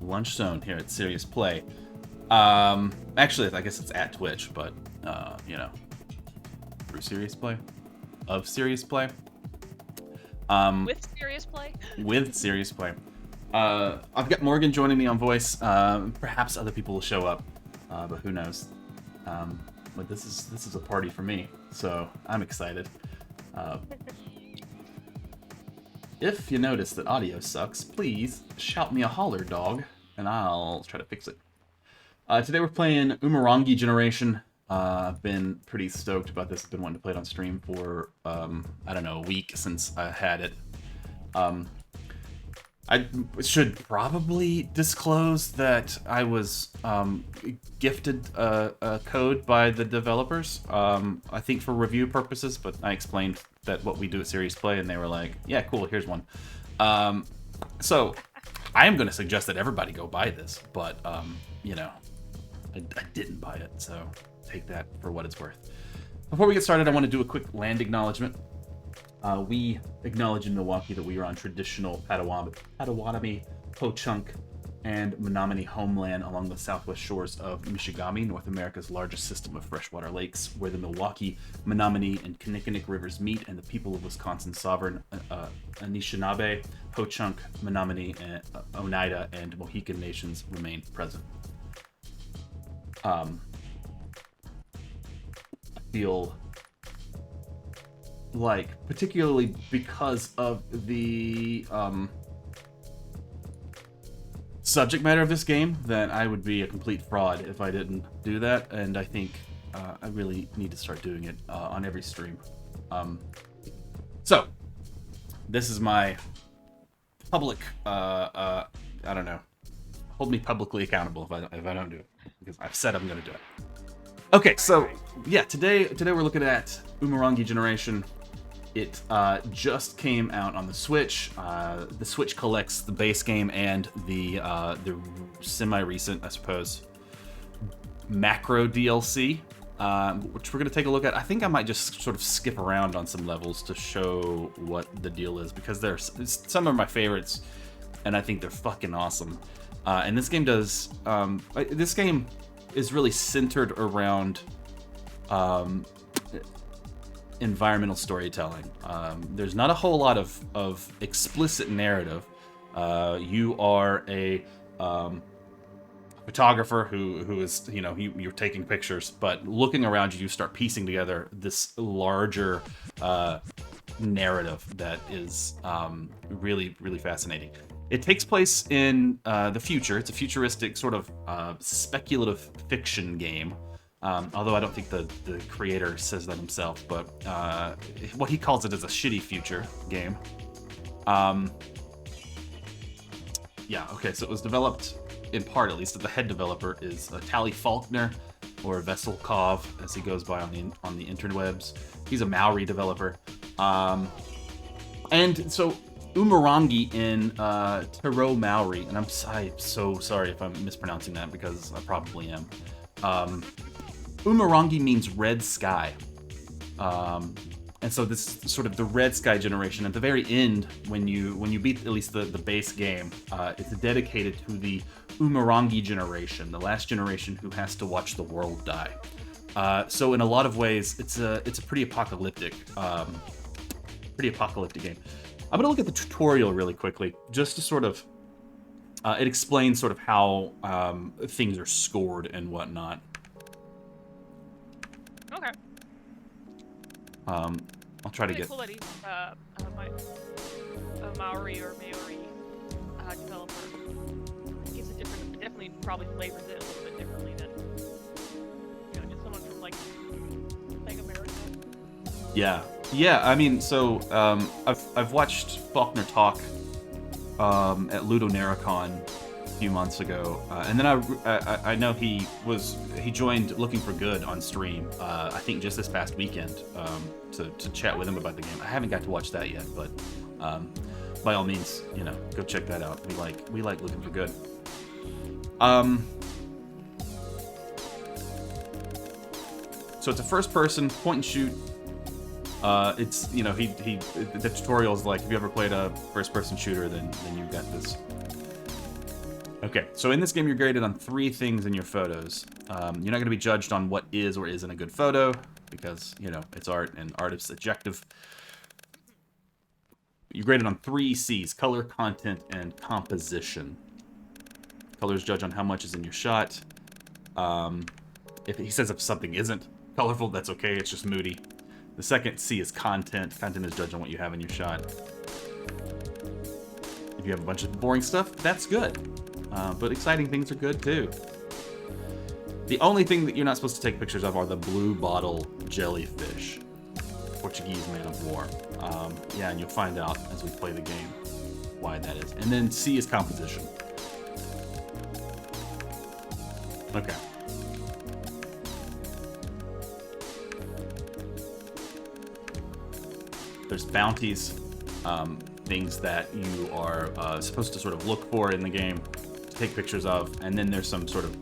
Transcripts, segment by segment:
Lunch Zone here at Serious Play. Actually, I guess it's at Twitch, but, through Serious Play. Of Serious Play. With Serious Play? With Serious Play. I've got Morgan joining me on voice. Perhaps other people will show up, but who knows. But this is a party for me, so I'm excited. If you notice that audio sucks, please shout me a holler, dog, and I'll try to fix it. Today we're playing Umurangi Generation. I've been pretty stoked about this. I've been wanting to play it on stream for, I don't know, a week since I had it. I should probably disclose that I was gifted a code by the developers, I think for review purposes, but I explained that what we do at Serious Play, and they were like, yeah, cool, here's one. So I am going to suggest that everybody go buy this, but, I didn't buy it, so take that for what it's worth. Before we get started, I want to do a quick land acknowledgement. We acknowledge in Milwaukee that we are on traditional Potawatomi, Ho-Chunk, and Menominee homeland along the southwest shores of Michigami, North America's largest system of freshwater lakes, where the Milwaukee, Menominee, and Kinnickinnick rivers meet, and the people of Wisconsin's sovereign Anishinaabe, Ho-Chunk, Menominee, and Oneida, and Mohican nations remain present. I feel like, particularly because of the subject matter of this game, that I would be a complete fraud if I didn't do that, and I think I really need to start doing it on every stream. So, this is my public, I don't know, hold me publicly accountable if I don't do it, because I've said I'm going to do it. Okay, so, yeah, today we're looking at Umurangi Generation. It just came out on the Switch. The Switch collects the base game and the semi-recent, I suppose, macro DLC, which we're going to take a look at. I think I might just sort of skip around on some levels to show what the deal is, because some of my favorites, and I think they're fucking awesome. And this game does... this game is really centered around... environmental storytelling. There's not a whole lot of explicit narrative. You are a photographer who is, you're taking pictures, but looking around you, you start piecing together this larger narrative that is really, really fascinating. It takes place in the future. It's a futuristic sort of speculative fiction game. Although I don't think the creator says that himself, but what he calls it is a shitty future game. Yeah, okay, so it was developed, in part at least, the head developer is Tally Faulkner, or Vesselkov, as he goes by on the interwebs. He's a Maori developer. And so Umurangi in Taro Maori, and I'm so sorry if I'm mispronouncing that, because I probably am. Umurangi means red sky. And so this is sort of the red sky generation. At the very end, when you beat at least the base game, it's dedicated to the Umurangi generation, the last generation who has to watch the world die. So in a lot of ways, it's a pretty apocalyptic game. I'm gonna look at the tutorial really quickly, just to sort of it explains sort of how things are scored and whatnot. Okay. I'll try to get. Cool that he's a Maori or Maori developer. Gives it definitely probably flavors it a little bit differently than just someone from like America. Yeah. I mean, so I've watched Faulkner talk at Ludo Narracon a few months ago, and then I know he joined Looking for Good on stream. I think just this past weekend to chat with him about the game. I haven't got to watch that yet, but by all means, go check that out. We like Looking for Good. So it's a first-person point-and-shoot. It's the tutorial is like, if you ever played a first-person shooter, then you've got this Okay, so in this game, you're graded on 3 things in your photos. You're not going to be judged on what is or isn't a good photo, because, you know, it's art, and art is subjective. You're graded on 3 C's: color, content, and composition. Color is judged on how much is in your shot. If he says if something isn't colorful, that's okay, it's just moody. The second C is content. Content is judged on what you have in your shot. If you have a bunch of boring stuff, that's good. But exciting things are good too. The only thing that you're not supposed to take pictures of are the blue bottle jellyfish. Portuguese man of war. Yeah, and you'll find out as we play the game why that is. And then C is composition. Okay. There's bounties, things that you are supposed to sort of look for in the game, take pictures of, and then there's some sort of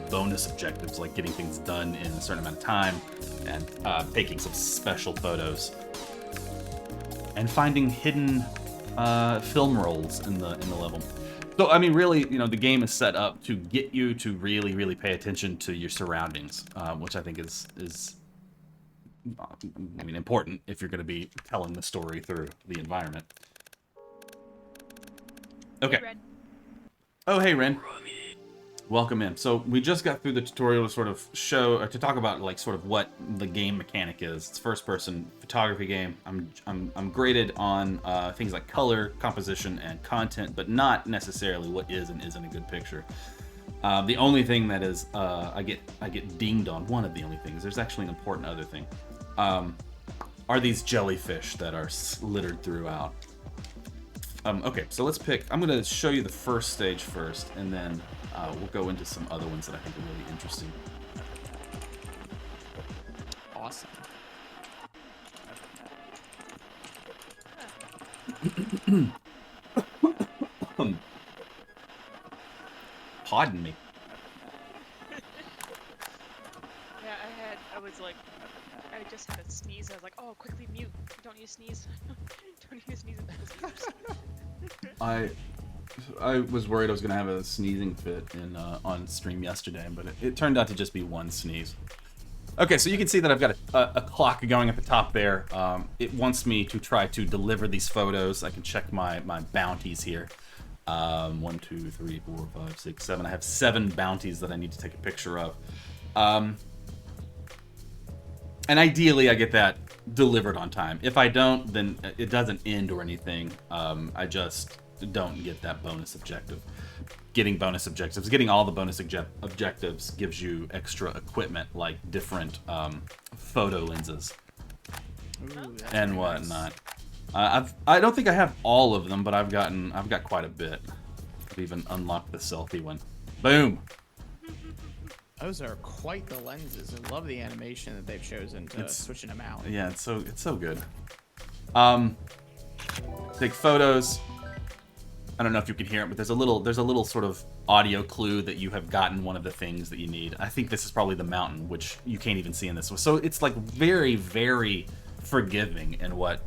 bonus objectives, like getting things done in a certain amount of time, and taking some special photos, and finding hidden film rolls in the level. So, I mean, really, you know, the game is set up to get you to really, really pay attention to your surroundings, which I think is I mean, important if you're going to be telling the story through the environment. Okay. Hey, Red. Oh, hey, Ren. Welcome in. So we just got through the tutorial to sort of show, or to talk about, like, sort of what the game mechanic is. It's a first-person photography game. I'm graded on things like color, composition, and content, but not necessarily what is and isn't a good picture. The only thing that is, I get dinged on. One of the only things. There's actually an important other thing. Are these jellyfish that are littered throughout. Okay, so let's pick. I'm going to show you the first stage first, and then we'll go into some other ones that I think are really interesting. Awesome. Pardon me. Yeah, I was like, I just had a sneeze. I was like, oh, quickly mute. You don't need to sneeze. Don't need to sneeze in I was worried I was going to have a sneezing fit on stream yesterday, but it turned out to just be one sneeze. Okay, so you can see that I've got a clock going at the top there. It wants me to try to deliver these photos. I can check my bounties here. 1, 2, 3, 4, 5, 6, 7. I have 7 bounties that I need to take a picture of. And ideally, I get that delivered on time. If I don't, then it doesn't end or anything. I just don't get that bonus objective. Getting bonus objectives, getting all the bonus objectives gives you extra equipment, like different photo lenses. Ooh, that's And very whatnot. nice. I don't think I have all of them, but I've got quite a bit. I've even unlocked the selfie one. Boom. Those are quite the lenses. I love the animation that they've chosen to switching them out. Yeah, it's so good. Take photos. I don't know if you can hear it, but there's a little sort of audio clue that you have gotten one of the things that you need. I think this is probably the mountain, which you can't even see in this one. So it's like very, very forgiving in what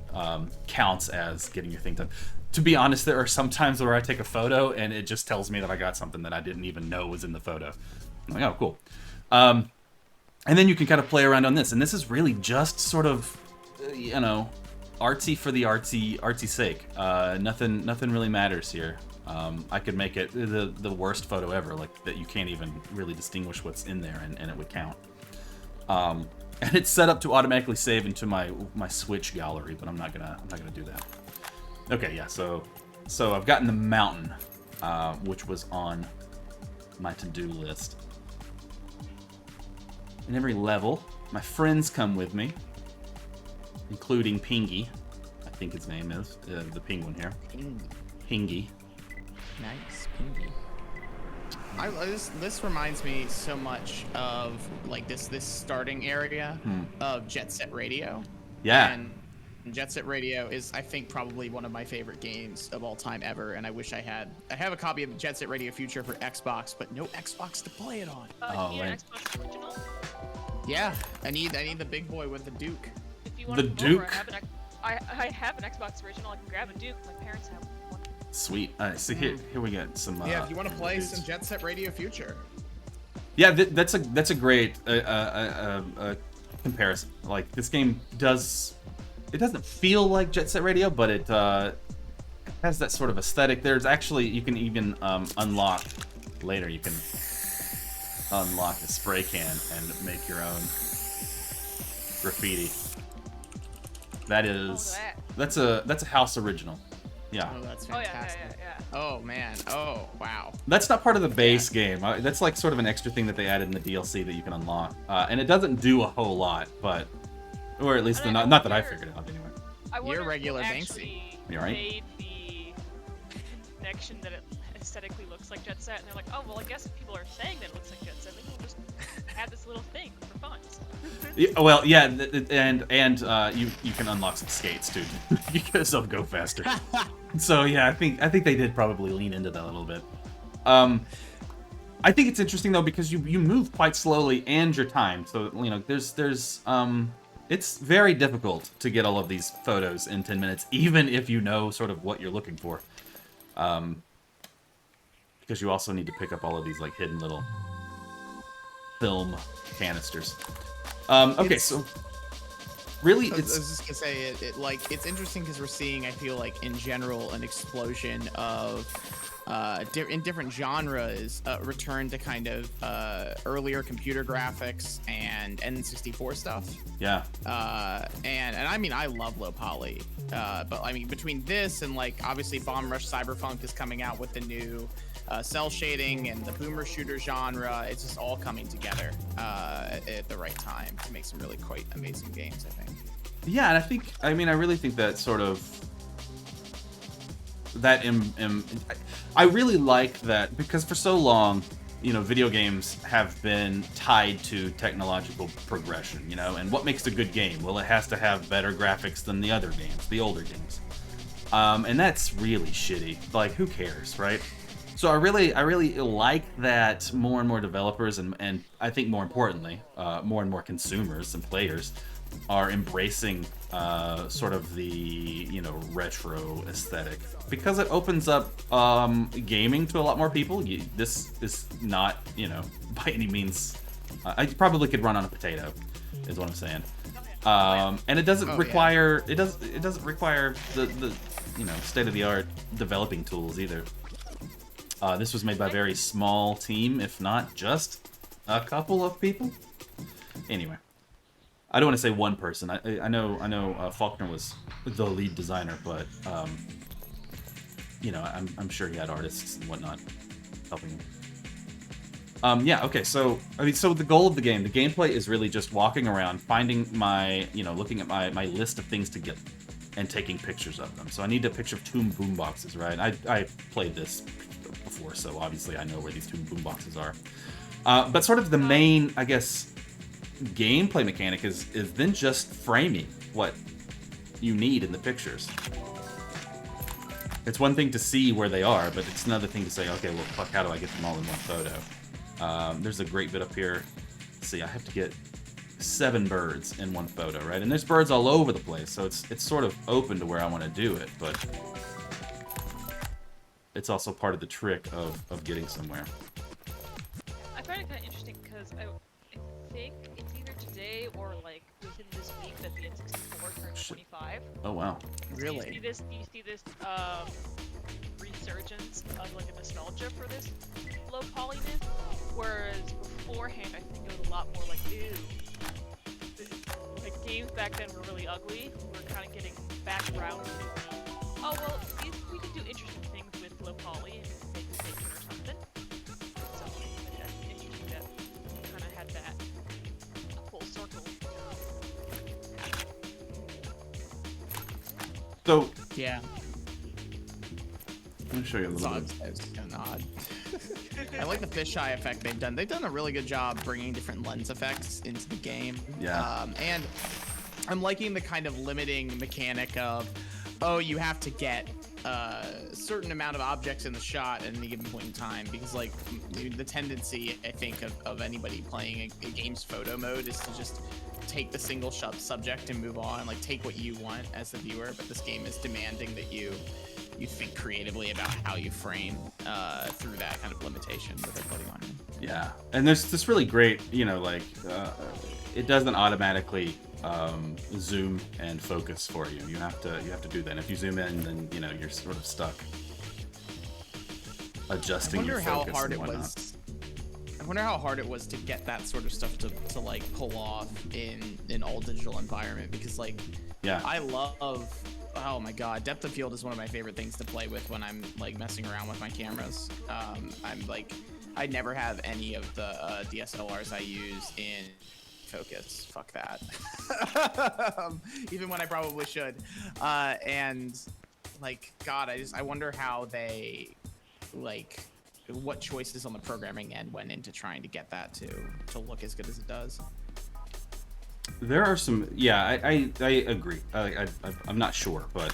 counts as getting your thing done. To be honest, there are some times where I take a photo and it just tells me that I got something that I didn't even know was in the photo. I'm like, oh, cool. And then you can kind of play around on this, and this is really just sort of, you know, artsy for the artsy sake. Nothing really matters here. I could make it the worst photo ever, like that you can't even really distinguish what's in there, and it would count. And it's set up to automatically save into my Switch gallery, but I'm not gonna do that. Okay, yeah. So I've gotten the mountain, which was on my to-do list. In every level, my friends come with me, including Pingy. I think his name is the penguin here. Pingy. Nice, Pingy. This reminds me so much of like this starting area of Jet Set Radio. Yeah. And Jet Set Radio is, I think, probably one of my favorite games of all time ever, and I wish I had. I have a copy of Jet Set Radio Future for Xbox, but no Xbox to play it on. You need an Xbox original? Yeah, I need the big boy with the Duke. If you want The to come over, Duke? I have an Xbox original. I can grab a Duke. My parents have one. Sweet. So here we got some. Yeah, if you want to play dudes. some Jet Set Radio Future. Yeah, that's a great comparison. Like this game doesn't feel like Jet Set Radio, but it has that sort of aesthetic. There's actually, you can even unlock later. You can unlock a spray can and make your own graffiti. That is that's a house original. Yeah. Oh, that's Oh yeah, fantastic. yeah. Oh man. Oh wow. That's not part of the base game. That's like sort of an extra thing that they added in the DLC that you can unlock. And it doesn't do a whole lot, but or at least And not that I figured it out anyway. I wonder if regular people Banksy. actually You all right? made the connection that it aesthetically looks like Jet Set, and they're like, oh well, I guess if people are saying that it looks like Jet Set, maybe we'll just add this little thing for fun. Yeah, well, yeah, and you can unlock some skates too. You get yourself go faster. So yeah, I think they did probably lean into that a little bit. I think it's interesting though because you move quite slowly and your time. So you know, there's it's very difficult to get all of these photos in 10 minutes, even if you know sort of what you're looking for. Because you also need to pick up all of these like hidden little film canisters. Okay, so really, I it's was just gonna say it's interesting because we're seeing, I feel like in general, an explosion of in different genres return to kind of earlier computer graphics and N64 stuff. yeah. And I mean, I love low poly, but I mean, between this and like obviously Bomb Rush Cyberpunk is coming out with the new cell shading and the boomer shooter genre, it's just all coming together at the right time to make some really quite amazing games, I think. Yeah, and I really think that sort of that I really like that because for so long, you know, video games have been tied to technological progression, you know, and what makes a good game? Well, it has to have better graphics than the other games, the older games. And that's really shitty. Like, who cares, right? So I really like that more and more developers and I think more importantly, more and more consumers and players are embracing sort of the, you know, retro aesthetic because it opens up gaming to a lot more people. This is not, you know, by any means. I probably could run on a potato, is what I'm saying. And it doesn't require it doesn't require the you know, state of the art developing tools either. This was made by a very small team, if not just a couple of people. Anyway, I don't want to say one person. I know Faulkner was the lead designer, but you know, I'm sure he had artists and whatnot helping him. Yeah. Okay. So I mean, so the goal of the game, the gameplay is really just walking around, finding my, you know, looking at my list of things to get, and taking pictures of them. So I need a picture of 2 boomboxes, right? I played this before, so obviously I know where these 2 boomboxes are. But sort of the main, I guess, gameplay mechanic is then just framing what you need in the pictures. It's one thing to see where they are, but it's another thing to say, okay, well, fuck, how do I get them all in one photo? There's a great bit up here. Let's see, I have to get 7 birds in one photo, right? And there's birds all over the place, so it's sort of open to where I want to do it, but it's also part of the trick of getting somewhere. I find it kind of interesting because I think it's either today or like within this week that the N64 turns 25. Oh wow. Really? Do you see this resurgence of like a nostalgia for this low polyness? Whereas beforehand, I think it was a lot more like, ew. Like games back then were really ugly. We were kind of getting back around to, oh well, we can do interesting things with low poly and make a picture or something. So like, that's interesting that we kind of had that full circle. So Yeah. let me show you a little bit. It's kind of odd. I like the fisheye effect they've done. They've done a really good job bringing different lens effects into the game. Yeah. And I'm liking the kind of limiting mechanic of, oh, you have to get a certain amount of objects in the shot at any given point in time, because like the tendency, I think, of anybody playing a game's photo mode is to just take the single shot subject and move on, like take what you want as the viewer, but this game is demanding that you you think creatively about how you frame through that kind of limitation that they're putting on you. Yeah, and there's this really great, like it doesn't automatically zoom and focus for you. You have to do that. And if you zoom in, then you're sort of stuck adjusting your focus. I wonder how hard it was to get that sort of stuff to like pull off in an all digital environment, because like I love, oh my god, depth of field is one of my favorite things to play with when I'm like messing around with my cameras. I never have any of the DSLRs I use in focus. Fuck that. Even when I probably should. And like, god, I wonder how they like what choices on the programming end went into trying to get that to look as good as it does. There are some, I agree. I'm not sure, but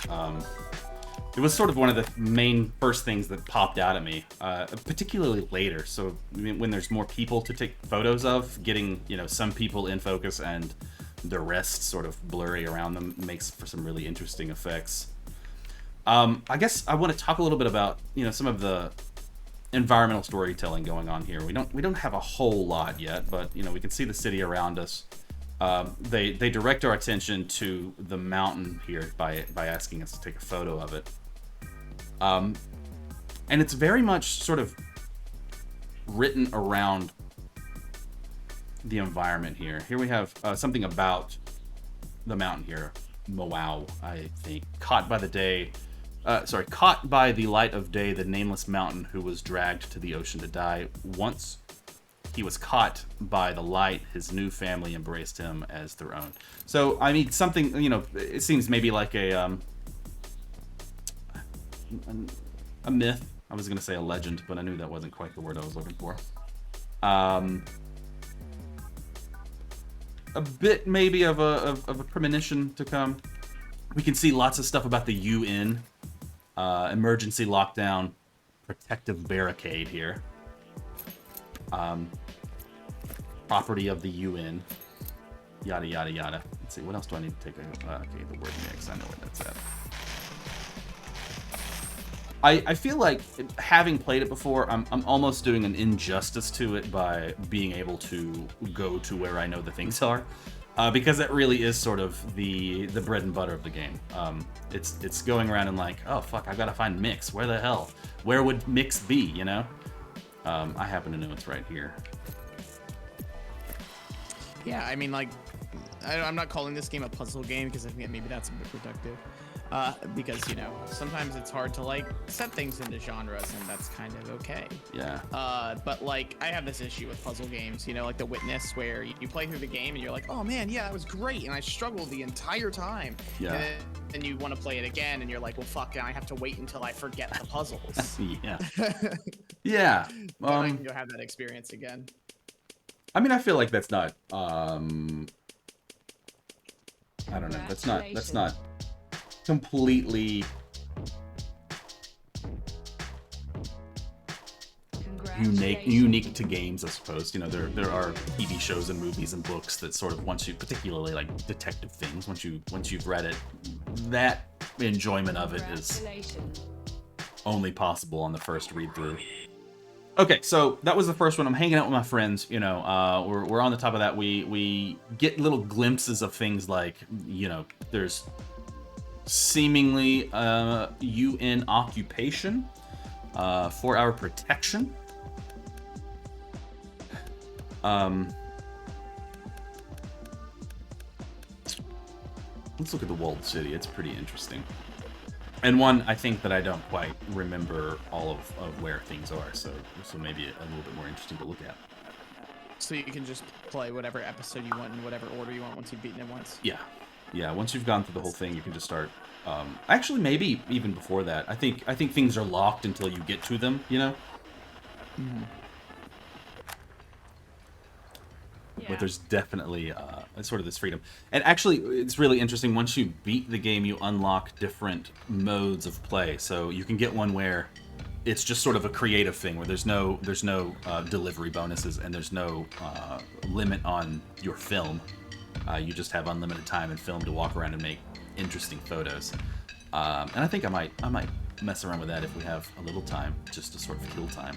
it was sort of one of the main first things that popped out at me, particularly later. So when there's more people to take photos of, getting some people in focus and the rest sort of blurry around them makes for some really interesting effects. I guess I want to talk a little bit about some of the environmental storytelling going on here. We don't have a whole lot yet, but we can see the city around us. They direct our attention to the mountain here by asking us to take a photo of it. And it's very much sort of written around the environment here. Here we have something about the mountain here. Moau, I think. Caught by the light of day, the nameless mountain who was dragged to the ocean to die. Once he was caught by the light, his new family embraced him as their own. So, I mean, something, it seems maybe like a myth. I was going to say a legend, but I knew that wasn't quite the word I was looking for. A bit maybe of a premonition to come. We can see lots of stuff about the UN, emergency lockdown, protective barricade here. Property of the UN, yada yada yada. Let's see, what else do I need to take? Okay, the word mix. I know where that's at. I feel like, having played it before, I'm almost doing an injustice to it by being able to go to where I know the things are, because that really is sort of the bread and butter of the game. It's going around and like, oh fuck, I gotta find Mix. Where the hell? Where would Mix be? I happen to know it's right here. Yeah, I mean, like, I'm not calling this game a puzzle game because I think maybe that's a bit reductive. Because, sometimes it's hard to, like, set things into genres, and that's kind of okay. Yeah. But, like, I have this issue with puzzle games, like The Witness, where you play through the game, and you're like, oh, man, yeah, that was great, and I struggled the entire time. Yeah. And then you want to play it again, and you're like, well, fuck, I have to wait until I forget the puzzles. Yeah. Yeah. But I can go have that experience again. I mean, I feel like that's not, I don't know, that's not completely unique to games, I suppose. There are TV shows and movies and books that sort of, once you, particularly like detective things, once you've read it, that enjoyment of it is only possible on the first read through. Okay, so that was the first one. I'm hanging out with my friends. We're on the top of that. We get little glimpses of things like, there's seemingly UN occupation for our protection. Let's look at the walled city. It's pretty interesting. And one, I think, that I don't quite remember all of where things are, so maybe a little bit more interesting to look at. So you can just play whatever episode you want in whatever order you want once you've beaten it once? Yeah, once you've gone through the whole thing, you can just start. Actually, maybe even before that. I think things are locked until you get to them, Mm-hmm. But there's definitely sort of this freedom. And actually, it's really interesting. Once you beat the game, you unlock different modes of play. So you can get one where it's just sort of a creative thing, where there's no delivery bonuses, and there's no limit on your film. You just have unlimited time in film to walk around and make interesting photos. And I think I might mess around with that if we have a little time, just to sort of kill time.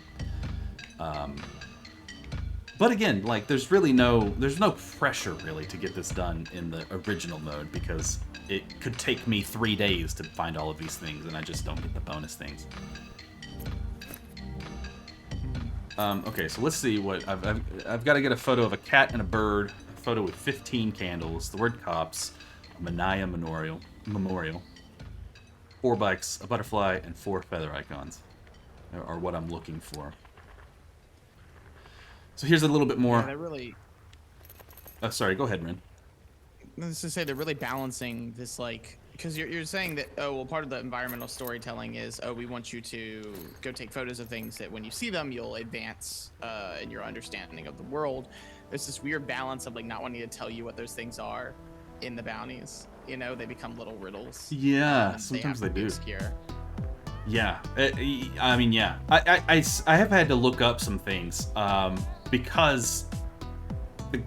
But again, like there's no pressure really to get this done in the original mode, because it could take me 3 days to find all of these things, and I just don't get the bonus things. Okay, so let's see what I've got to get a photo of a cat and a bird, a photo with 15 candles, the word cops, a Manaya memorial, 4 bikes, a butterfly, and 4 feather icons are what I'm looking for. So here's a little bit more. Yeah, they're really. Oh, sorry. Go ahead, Ren. Let's just say they're really balancing this, like, because you're saying that, oh, well, part of the environmental storytelling is, oh, we want you to go take photos of things that when you see them, you'll advance in your understanding of the world. There's this weird balance of, like, not wanting to tell you what those things are in the bounties. You know, they become little riddles. Yeah, sometimes they do. Obscure. Yeah, I mean, yeah. I have had to look up some things because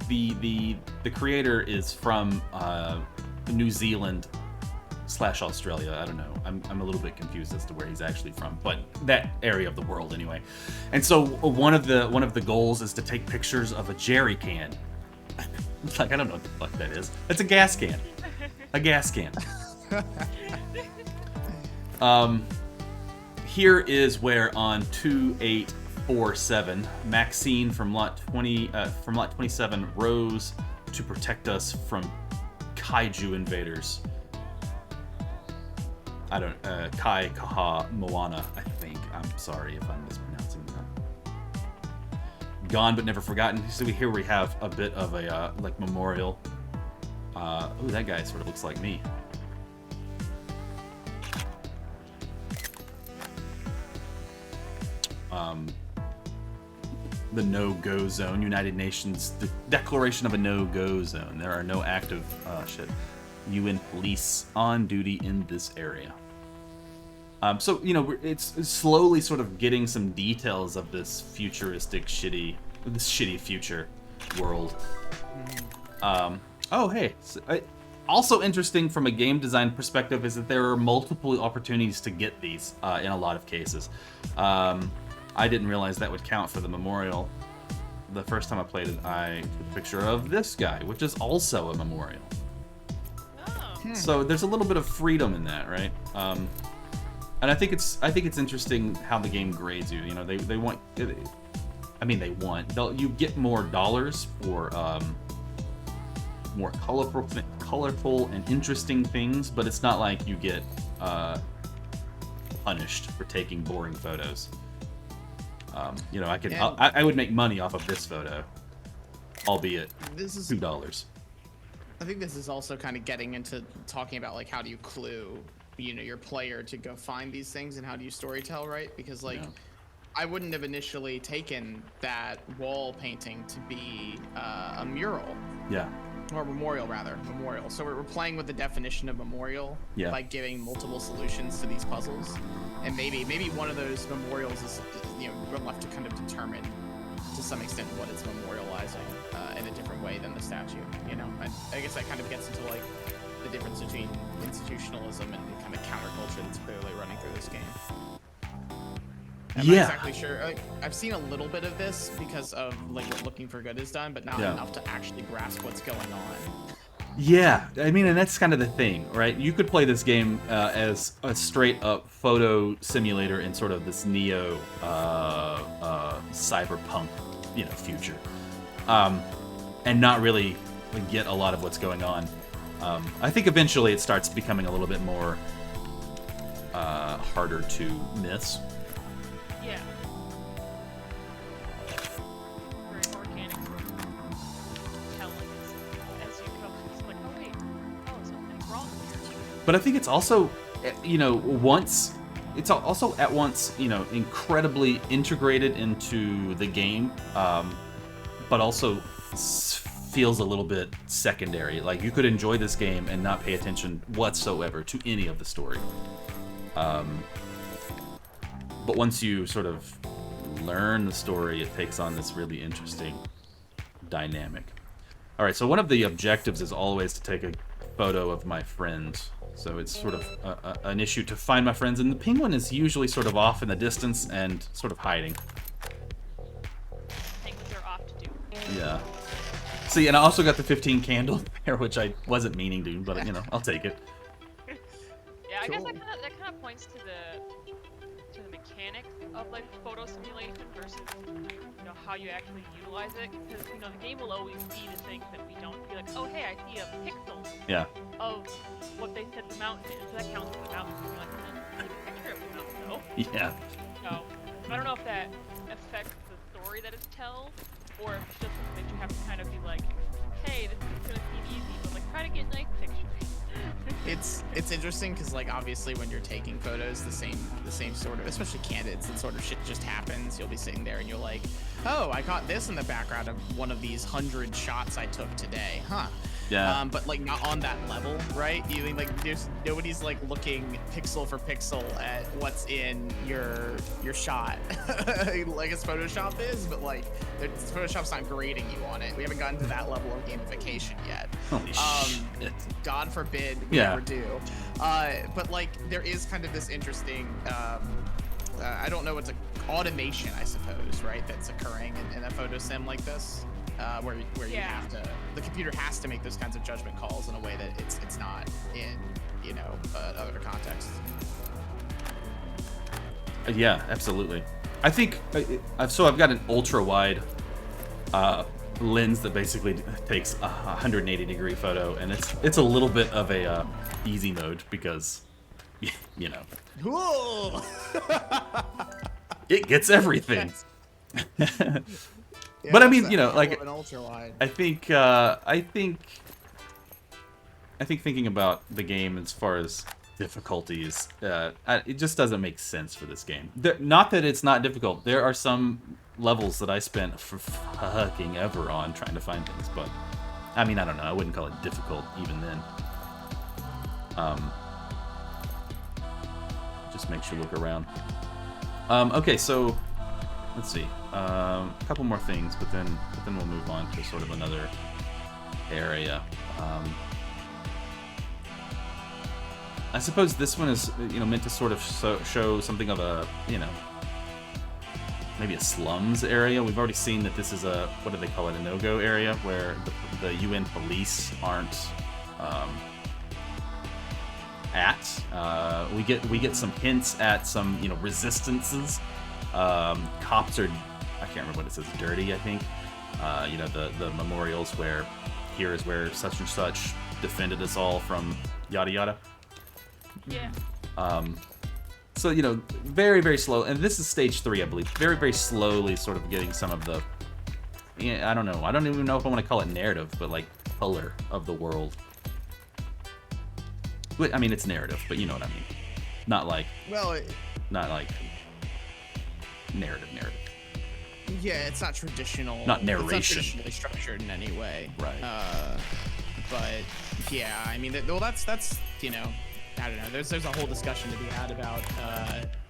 the creator is from New Zealand / Australia. I don't know. I'm a little bit confused as to where he's actually from, but that area of the world anyway. And so one of the goals is to take pictures of a jerry can. It's like, I don't know what the fuck that is. It's a gas can. A gas can. Here is where on 2847, Maxine from lot 27 rose to protect us from kaiju invaders. I don't Kai Kaha Moana, I think. I'm sorry if I'm mispronouncing that. Gone but never forgotten. So here we have a bit of a like memorial. Ooh, that guy sort of looks like me. The no-go zone, United Nations declaration of a no-go zone. There are no active UN police on duty in this area. So you know, it's slowly sort of getting some details of this futuristic shitty future world. Oh hey, also interesting from a game design perspective is that there are multiple opportunities to get these in a lot of cases. I didn't realize that would count for the memorial. The first time I played it, I took a picture of this guy, which is also a memorial. Oh. So there's a little bit of freedom in that, right? And I think it's interesting how the game grades you. You know, they want. You get more dollars for more colorful and interesting things, but it's not like you get punished for taking boring photos. You know, I would make money off of this photo, albeit $2. I think this is also kind of getting into talking about, like, how do you clue, you know, your player to go find these things, and how do you storytell, right? Because, like, yeah. I wouldn't have initially taken that wall painting to be a mural. Yeah. Or memorial, rather. Memorial. So we're playing with the definition of memorial by giving multiple solutions to these puzzles. And maybe one of those memorials is, you know, we're left to kind of determine to some extent what it's memorializing in a different way than the statue. You know, I guess that kind of gets into, like, the difference between institutionalism and kind of counterculture that's clearly running through this game. I'm not exactly sure. Like, I've seen a little bit of this because of, like, what Looking for Good has done, but not enough to actually grasp what's going on. Yeah, I mean, and that's kind of the thing, right? You could play this game as a straight-up photo simulator in sort of this neo cyberpunk, you know, future, and not really get a lot of what's going on. I think eventually it starts becoming a little bit more harder to miss. Yeah. Very organic telling as you go. It's like, oh wait, something's wrong here. But I think it's also, you know, it's also at once, you know, incredibly integrated into the game, but also feels a little bit secondary. Like, you could enjoy this game and not pay attention whatsoever to any of the story. But once you sort of learn the story, it takes on this really interesting dynamic. All right, so one of the objectives is always to take a photo of my friend. So it's sort of an issue to find my friends, and the penguin is usually sort of off in the distance and sort of hiding. Penguins are off to do. Yeah. See, and I also got the 15 candle there, which I wasn't meaning to, but you know, I'll take it. Yeah, I guess Cool. that kind of points to the mechanics of like photo simulation versus how you actually utilize it, because the game will always be the thing that we don't be like, oh hey, I see a pixel Yeah. of what they said the mountain is, so that counts as the mountain. You're like, I need a picture of the mountain though. Yeah. So I don't know if that affects the story that it's told, or if it's just something that you have to kind of be like, hey, this is gonna seem easy, but like try to get nice pictures. It's interesting because like obviously when you're taking photos, the same sort of, especially candidates, that sort of shit just happens. You'll be sitting there and you're like, oh, I caught this in the background of one of these 100 shots I took today, huh? Yeah. But like not on that level, right? You like nobody's like looking pixel for pixel at what's in your shot, like as Photoshop is. But like Photoshop's not grading you on it. We haven't gotten to that level of gamification yet. Holy shit. God forbid we Yeah. ever do. But like there is kind of this interesting. I don't know, it's an automation, I suppose, right? That's occurring in a photo sim like this. Where you Yeah. have to, the computer has to make those kinds of judgment calls in a way that it's not in other contexts. Yeah, absolutely. I think I've got an ultra wide lens that basically takes a 180-degree photo, and it's a little bit of a easy mode because Whoa! it gets everything. Yeah, But I that's mean, the like hell of an ultra wide. I think thinking about the game as far as difficulties, it just doesn't make sense for this game. Not that it's not difficult. There are some levels that I spent for fucking ever on trying to find things, but I mean, I don't know. I wouldn't call it difficult even then. Just makes you look around. Okay, so let's see. A couple more things, but then we'll move on to sort of another area. I suppose this one is meant to sort of show something of a maybe a slums area. We've already seen that this is a, what do they call it, a no-go area where the UN police aren't at. We get some hints at some resistances. Cops are, I can't remember what it says, dirty, I think. The memorials where here is where such and such defended us all from yada yada. Yeah. So very, very slow, and this is stage 3, I believe. Very, very slowly sort of getting some of the, I don't know. I don't even know if I want to call it narrative, but like color of the world. I mean, it's narrative, but you know what I mean. Not like narrative. Yeah, it's not traditional. Not It's not narration. traditionally structured in any way. Right. But yeah, I mean, that's I don't know. There's a whole discussion to be had about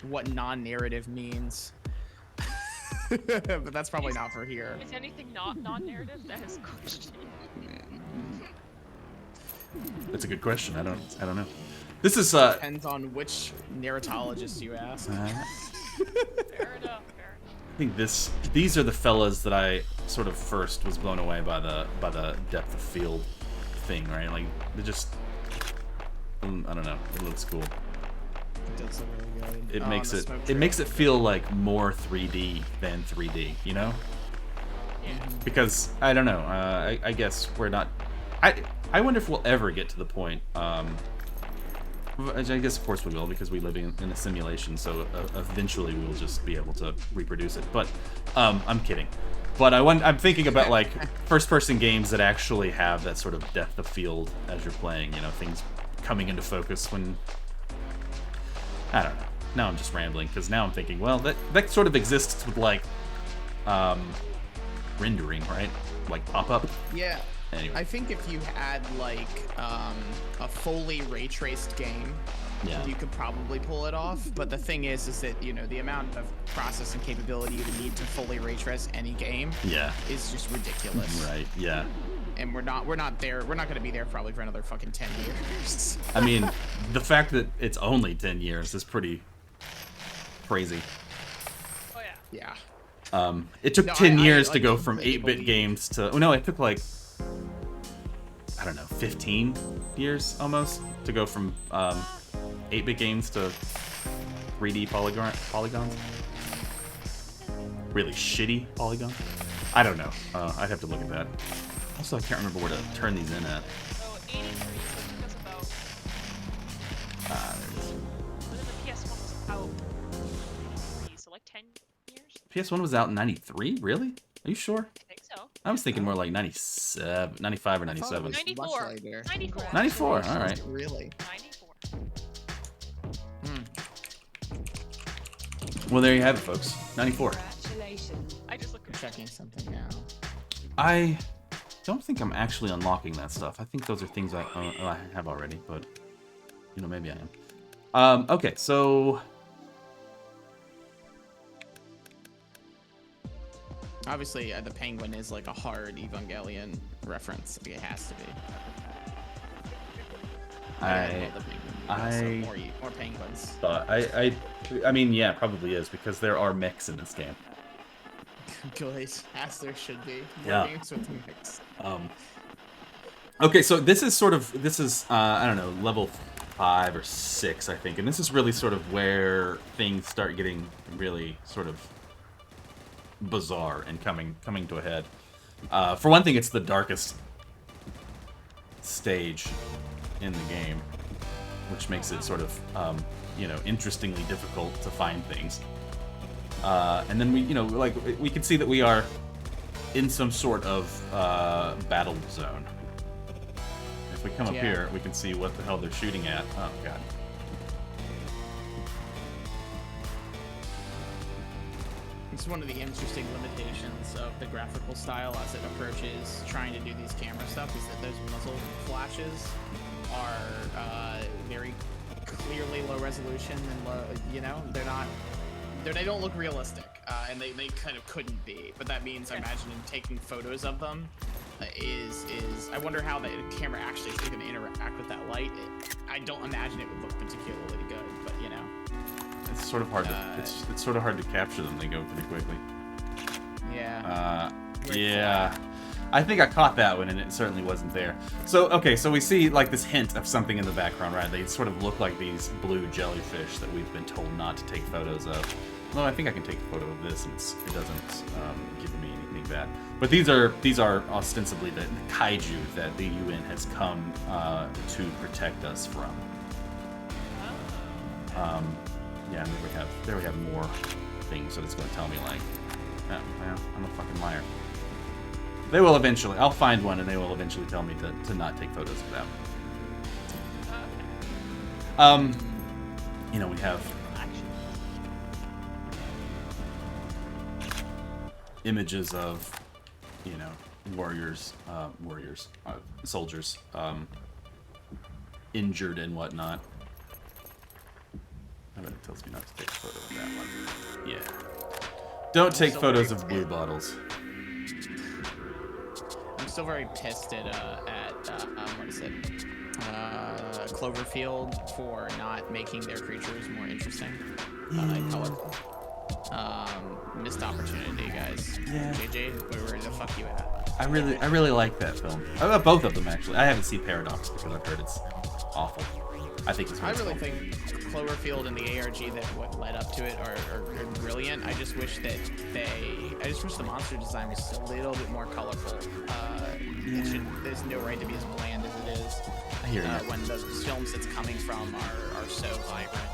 what non-narrative means. But that's probably not for here. Is anything not non-narrative? That is a question. That's a good question. I don't know. This is Depends on which narratologist you ask. Fair enough. I think these are the fellas that I sort of first was blown away by the depth of field thing, right? Like they just, I don't know, it looks cool. It does look really good. It makes the it smoke it trail. makes it feel like more 3D than 3D, you know? Yeah. Because I don't know. I guess we're not. I wonder if we'll ever get to the point. I guess of course we will, because we live in a simulation. So eventually we will just be able to reproduce it. But I'm kidding. But I'm thinking about like first-person games that actually have that sort of depth of field as you're playing. Things coming into focus when. I don't know. Now I'm just rambling because now I'm thinking, well, that sort of exists with like rendering, right? Like pop-up. Yeah. Anyway. I think if you had like a fully ray traced game, Yeah. you could probably pull it off. But the thing is that the amount of processing capability you would need to fully ray trace any game Yeah. is just ridiculous. Right. Yeah. and we're not there. We're not gonna be there probably for another fucking 10 years. I mean, the fact that it's only 10 years is pretty crazy. Oh yeah. Yeah. It took No, 10 I, years to like, go from completely 8-bit believe- games to... Oh, no, it took like, I don't know, 15 years almost to go from 8-bit games to 3D polygons. Really shitty polygons. I don't know. I'd have to look at that. Also, I can't remember where to turn these in at. So 83, so it took us about. There it is. When the PS1 was out, 83, so like 10 years. PS1 was out in 93? Really? Are you sure? I think so. I was thinking more like 97, 95 or I thought 97. it was much 94. later. 94. 94, all right. Really? 94. Well, there you have it, folks. 94. Congratulations. I just looked I'm at checking something now. I don't think I'm actually unlocking that stuff. I think those are things I have already, but you know, maybe I am. Okay, so Obviously, the penguin is like a hard Evangelion reference. It has to be. I love the penguin. I- So more penguins. thought I mean, yeah, probably is because there are mechs in this game. Good, as there should be. More Yeah. games with mix. Okay, so this is I don't know, level 5 or 6, I think, and this is really sort of where things start getting really sort of bizarre and coming to a head. For one thing, it's the darkest stage in the game, which makes it sort of you know, interestingly difficult to find things. And then we can see that we are in some sort of battle zone. If we come up Yeah. here, we can see what the hell they're shooting at. Oh god. It's one of the interesting limitations of the graphical style as it approaches trying to do these camera stuff is that those muzzle flashes are very clearly low resolution and low, you know, they don't look realistic, and they kind of couldn't be. But that means I imagine taking photos of them is I wonder how the camera actually is going to interact with that light. I don't imagine it would look particularly good, but you know. It's sort of hard to it's sort of hard to capture them. They go pretty quickly. Yeah. Yeah. I think I caught that one, and it certainly wasn't there. So, okay, so we see, like, this hint of something in the background, right? They sort of look like these blue jellyfish that we've been told not to take photos of. Well, I think I can take a photo of this, and it doesn't give me anything bad. But these are ostensibly the kaiju that the UN has come to protect us from. Yeah, and there we have more things that it's going to tell me, like, oh, well, I'm a fucking liar. They will eventually. I'll find one, and they will eventually tell me to not take photos of that. You know, we have images of, you know, soldiers, injured and whatnot. I bet it tells me not to take a photo of that one. Yeah. Don't take photos of blue bottles. I'm still very pissed at what is it? Cloverfield for not making their creatures more interesting, colorful. Missed opportunity, guys. Yeah. JJ, where the fuck you at? I really like that film. Both of them, actually. I haven't seen Paradox because I've heard it's awful. I think it's I really really think Cloverfield and the ARG that what led up to it are brilliant. I just wish that the monster design was just a little bit more colorful. There's no right to be as bland as it is. I hear you. When the films it's coming from are so vibrant.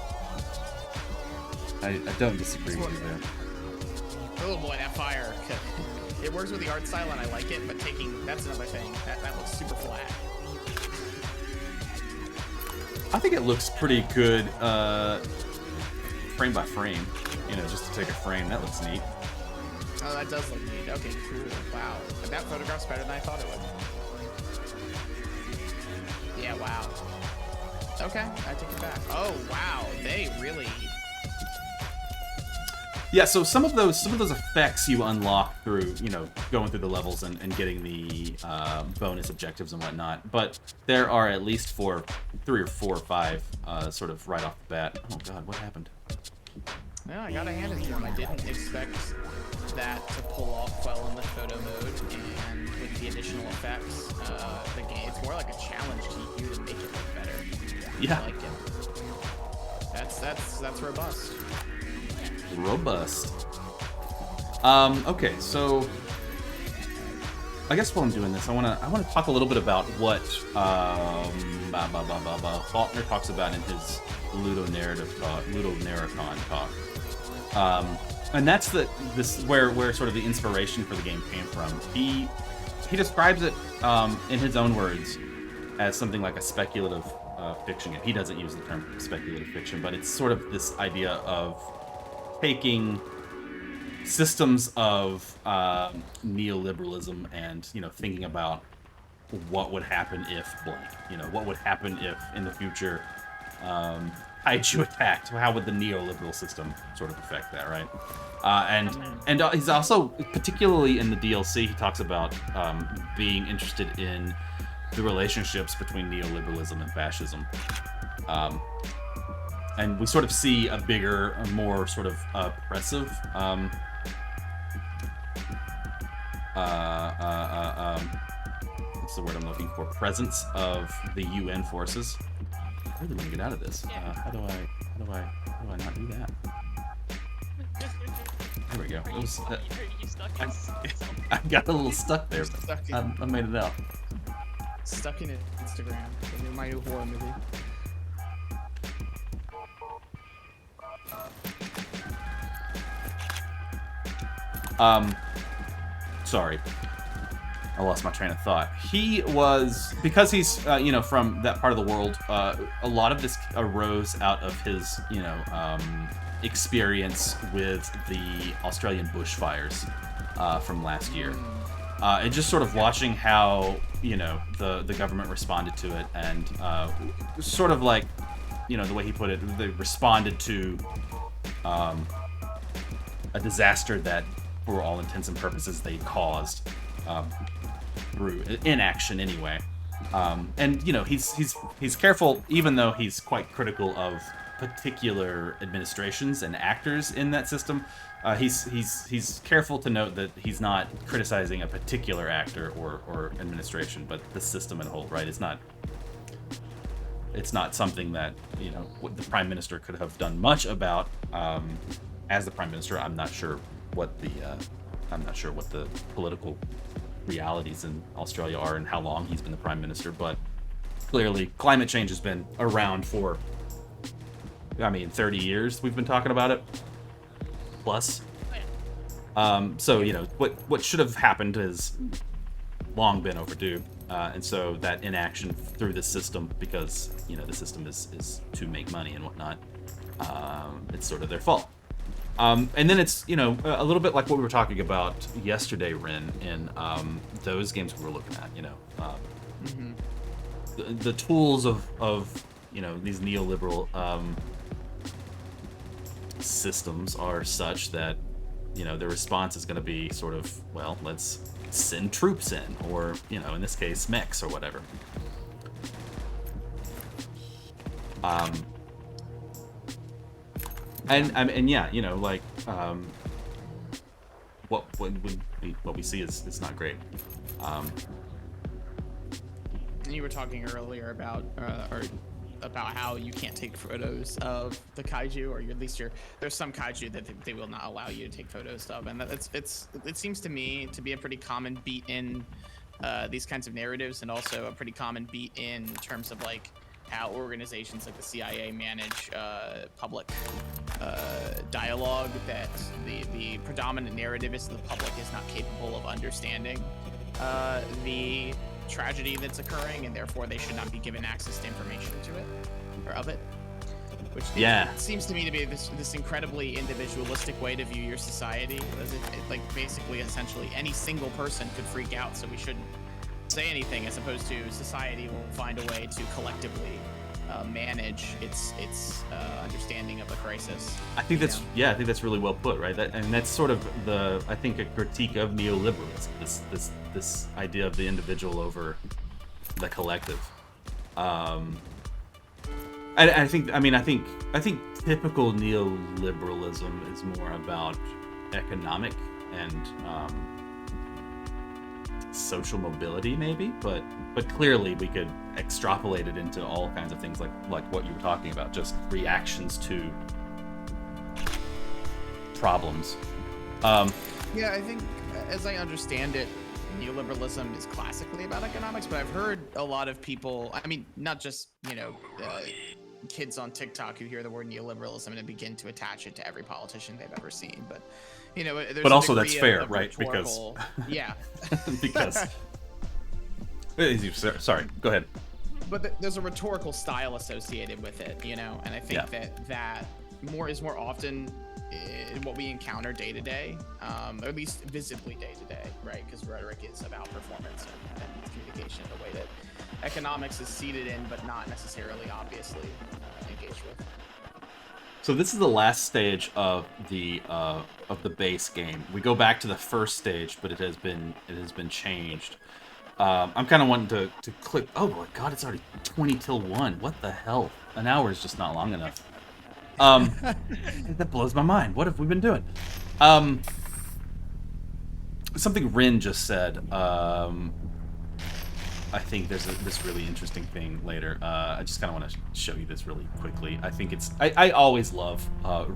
I don't disagree with you there. Oh boy, that fire. It works with the art style and I like it, but that's another thing. That looks super flat. I think it looks pretty good, frame by frame. You know, just to take a frame, that looks neat. Oh, that does look neat. Okay, cool. Wow. That photograph's better than I thought it would. Yeah, wow. Okay, I take it back. Oh, wow. They really... Yeah, so some of those effects you unlock through, you know, going through the levels and getting the bonus objectives and whatnot. But there are at least 3 or 4 or 5 sort of right off the bat. Oh god, what happened? Yeah, I gotta hand it to him. I didn't expect that to pull off well in the photo mode, and with the additional effects, the game, it's more like a challenge to you to make it look better. Yeah. I like it. That's robust. Robust. Okay, so I guess while I'm doing this, I wanna talk a little bit about what Faulkner talks about in his Ludo Narraton talk. And that's where sort of the inspiration for the game came from. He describes it in his own words as something like a speculative fiction. He doesn't use the term speculative fiction, but it's sort of this idea of taking systems of neoliberalism and, you know, thinking about what would happen if blank. You know, what would happen if in the future kaiju attacked? How would the neoliberal system sort of affect that, right? And he's also, particularly in the DLC, he talks about being interested in the relationships between neoliberalism and fascism. And we sort of see a bigger, a more sort of oppressive what's the word I'm looking for? Presence of the UN forces. I really want to get out of this. How do I not do that? There we go. It was, You stuck I got a little stuck there, but Stuck in- I made it out. Stuck in Instagram. My new horror movie. Sorry. I lost my train of thought. He was, because he's, you know, from that part of the world, a lot of this arose out of his, you know, experience with the Australian bushfires from last year. And just sort of watching how, you know, the government responded to it, and sort of like, you know, the way he put it, they responded to a disaster that, for all intents and purposes, they caused through inaction anyway. And you know, he's careful, even though he's quite critical of particular administrations and actors in that system. He's careful to note that he's not criticizing a particular actor or administration, but the system in whole. Right? It's not something that, you know, what the prime minister could have done much about. As the prime minister, I'm not sure what the political realities in Australia are and how long he's been the prime minister, but clearly climate change has been around for, 30 years we've been talking about it, plus. So, you know, what should have happened has long been overdue, and so that inaction through the system, because, you know, the system is to make money and whatnot, it's sort of their fault. And then it's, you know, a little bit like what we were talking about yesterday, Ren, in those games we were looking at, you know. The tools of, you know, these neoliberal systems are such that, you know, the response is going to be sort of, well, let's send troops in, or, you know, in this case, mechs or whatever. And yeah, you know, like, what we see is not great. You were talking earlier about how you can't take photos of the kaiju, or at least there's some kaiju that they will not allow you to take photos of, and it seems to me to be a pretty common beat in these kinds of narratives, and also a pretty common beat in terms of like how organizations like the CIA manage public dialogue, that the predominant narrative is the public is not capable of understanding the tragedy that's occurring, and therefore they should not be given access to information to it, or of it. Which seems to me to be this incredibly individualistic way to view your society, as it like basically essentially any single person could freak out, so we shouldn't say anything, as opposed to society will find a way to collectively manage its understanding of the crisis. I think you that's know? I think that's really well put, right? And that's sort of I think a critique of neoliberalism. This idea of the individual over the collective. I think typical neoliberalism is more about economic and social mobility, maybe, but clearly we could extrapolate it into all kinds of things like what you were talking about, just reactions to problems. Yeah, I think, as I understand it, neoliberalism is classically about economics, but I've heard a lot of people, I mean, not just, kids on TikTok who hear the word neoliberalism and begin to attach it to every politician they've ever seen. But, there's but a also that's degree fair, of right? Because rhetorical- yeah. because sorry, go ahead. But there's a rhetorical style associated with it, and I think that is more often in what we encounter day to day, or at least visibly day to day, right? Because rhetoric is about performance and communication in a way that economics is seated in, but not necessarily obviously engaged with. So this is the last stage of the base game. We go back to the first stage, but it has been changed. I'm kind of wanting to click. Oh my god, it's already 20 till 1. What the hell? An hour is just not long enough. That blows my mind. What have we been doing? Something Rin just said. I think there's this really interesting thing later. I just kind of want to show you this really quickly. I think it's... I always love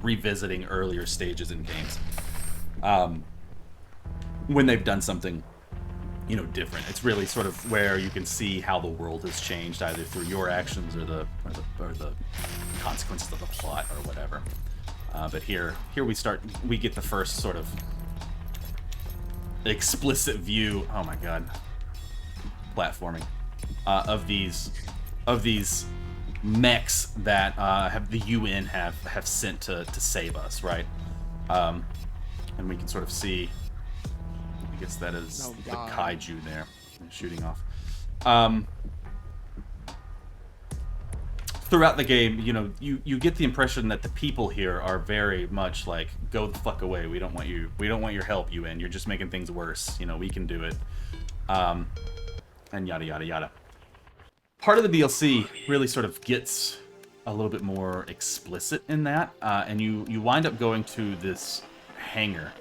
revisiting earlier stages in games. When they've done something, different. It's really sort of where you can see how the world has changed, either through your actions or the consequences of the plot or whatever. But here we get the first sort of explicit view. Oh my god. Platforming of these mechs that have the UN have sent to save us, right? And we can sort of see. I guess that is the kaiju there shooting off. Throughout the game, you get the impression that the people here are very much like, go the fuck away. We don't want your help, UN. You're just making things worse. We can do it. And yada yada yada. Part of the DLC really sort of gets a little bit more explicit in that, and you wind up going to this hangar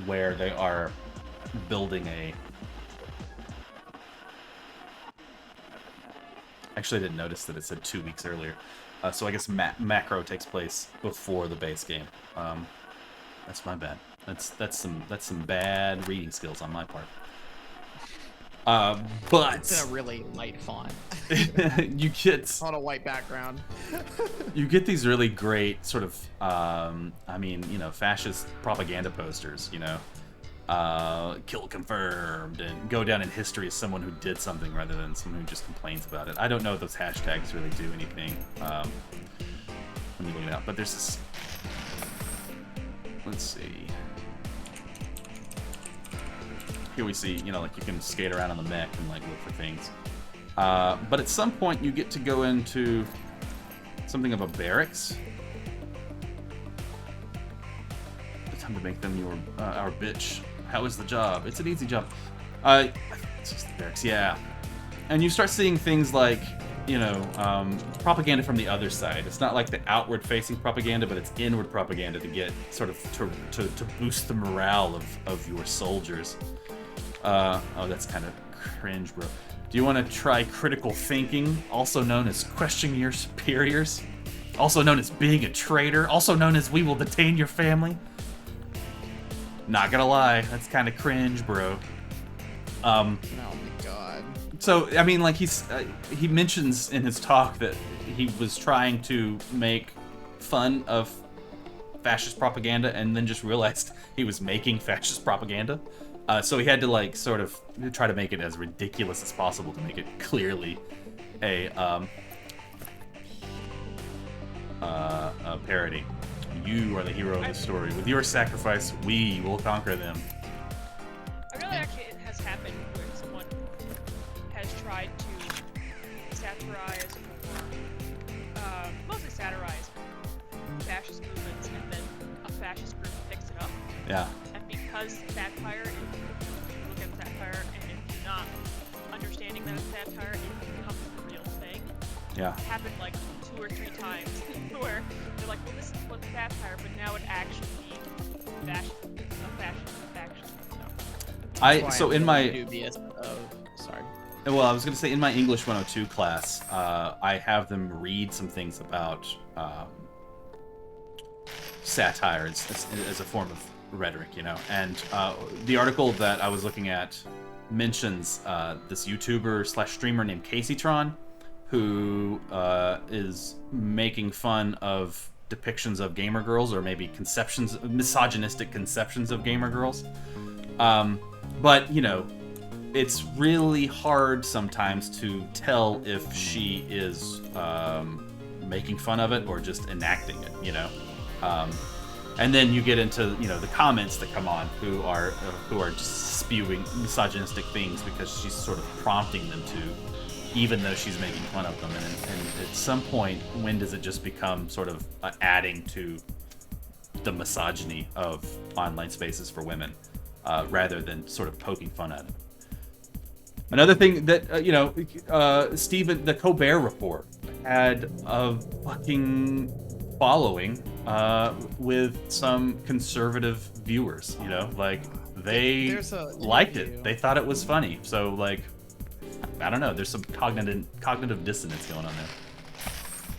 where they are building a... Actually, I didn't notice that it said 2 weeks earlier, so I guess macro takes place before the base game. That's my bad. That's some bad reading skills on my part. But it's in a really light font. You get on a white background. You get these really great sort of, fascist propaganda posters. Kill confirmed, and go down in history as someone who did something rather than someone who just complains about it. I don't know if those hashtags really do anything. Let me look it up. But there's this. Let's see. Here we see, you can skate around on the mech and look for things. But at some point you get to go into something of a barracks. It's time to make them our bitch. How is the job? It's an easy job. It's just the barracks, yeah. And you start seeing things like, propaganda from the other side. It's not like the outward-facing propaganda, but it's inward propaganda to get sort of to boost the morale of your soldiers. Oh, that's kind of cringe, bro. Do you want to try critical thinking, also known as questioning your superiors? Also known as being a traitor? Also known as we will detain your family? Not gonna lie, that's kind of cringe, bro. Oh my god. So, he mentions in his talk that he was trying to make fun of fascist propaganda and then just realized he was making fascist propaganda. So he had to sort of try to make it as ridiculous as possible to make it clearly a parody. You are the hero of the story. With your sacrifice, we will conquer them. I really actually it has happened where someone has tried to satirize mostly satirized fascist movements, and then a fascist group picks it up. Yeah. And because satire, if you look at satire, and if you're not understanding that it's satire, it becomes the real thing. Yeah. It happened like 2 or 3 times where they're like, well, this is what's satire, but now it actually means a fascist faction. So in my dubious of sorry. Well, I was going to say in my English 102 class, I have them read some things about satire as a form of rhetoric, you know. And the article that I was looking at mentions this YouTuber / streamer named Caseytron, who is making fun of depictions of gamer girls, or maybe misogynistic conceptions of gamer girls. But, you know, it's really hard sometimes to tell if she is making fun of it or just enacting it, you know. And then you get into, you know, the comments that come on who are just spewing misogynistic things because she's sort of prompting them to, even though she's making fun of them. And at some point, when does it just become sort of adding to the misogyny of online spaces for women, rather than sort of poking fun at it? Another thing that, you know, Stephen, the Colbert Report had a fucking following with some conservative viewers, you know, like they liked it. They thought it was funny. So, like, I don't know. There's some cognitive dissonance going on there.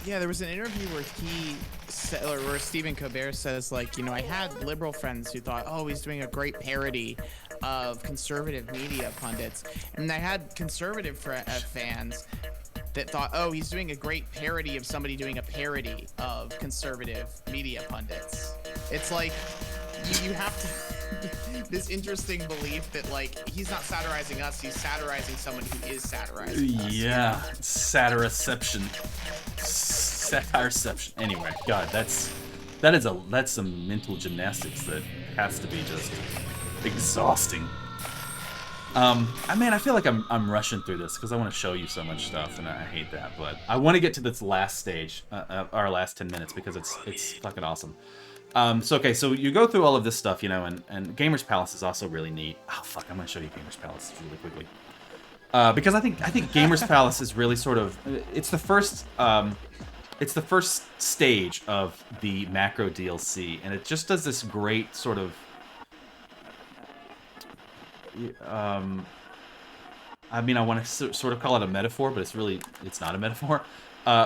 Yeah, there was an interview where he said, or where Stephen Colbert says, like, you know, I had liberal friends who thought, oh, he's doing a great parody of conservative media pundits, and I had conservative fans that thought, oh, he's doing a great parody of somebody doing a parody of conservative media pundits. It's like you have to this interesting belief that, like, he's not satirizing us, he's satirizing someone who is satirizing us. Yeah, satiriception. Satireception. Anyway, God, that's some mental gymnastics that has to be just exhausting. I feel like I'm rushing through this because I want to show you so much stuff, and I hate that. But I want to get to this last stage, our last 10 minutes, because it's fucking awesome. So you go through all of this stuff, you know, and Gamer's Palace is also really neat. Oh fuck, I'm gonna show you Gamer's Palace really quickly, because I think Gamer's Palace is really sort of it's the first stage of the macro DLC, and it just does this great sort of I want to sort of call it a metaphor, but it's not a metaphor,